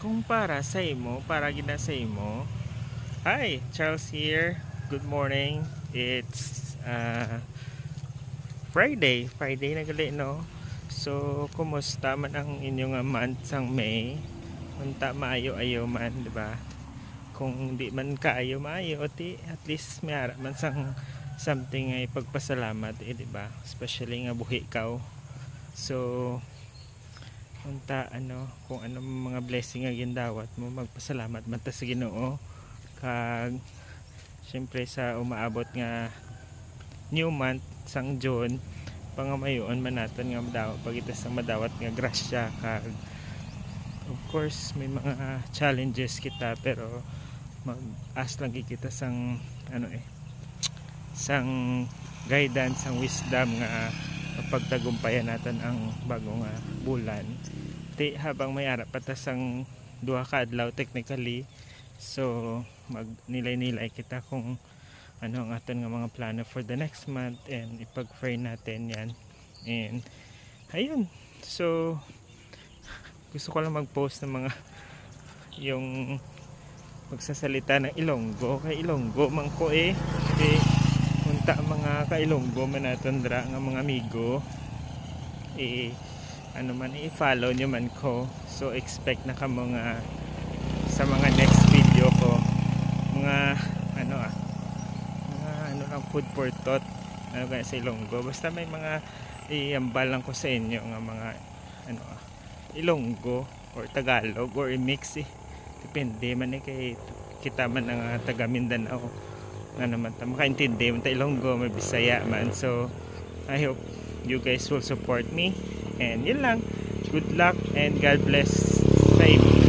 kung para sa imo, para gina sa imo. Hi, Charles here. Good morning. It's Friday na gali, no? So, kumusta man ang inyong month sang May? Unta maayo-ayo man, di ba? Kung di man kaayo maayo, at least may ara man sang something ay pagpasalamat, di ba? Especially nga buhi kaw. So, unta kung ano mga blessing nga gindawat mo, magpasalamat man ta sa Ginoo. Kag syempre sa umaabot nga new month sang June, pangamayoon man naton nga madawat pagita sa madawat nga grasya. Kag of course may mga challenges kita, pero mag-as lang kita sang sang guidance, sang wisdom nga pagtagumpayan natin ang bagong bulan. Habang may ara pa ta sang duha ka adlaw technically, so magnilay-nilay kita kung ano ang aton nga mga plano for the next month, and ipag-pray natin yan. And ayun, so gusto ko lang mag-post ng mga yung magsasalita ng Ilonggo. Kay Ilonggo man ko unta mga kailonggo man naton dra nga mga amigo, i-follow nyo man ko. So expect na ka mga sa mga next video ko mga mga lang food for thought kaya sa Ilonggo. Basta may mga iambal lang ko sa inyo nga mga Ilonggo or Tagalog or i-mix depende man kay kita man ang taga Mindanao nga naman ta makaintindi man ta Ilonggo, may Bisaya man. So I hope you guys will support me, and yun lang. Good luck and God bless sa inyo.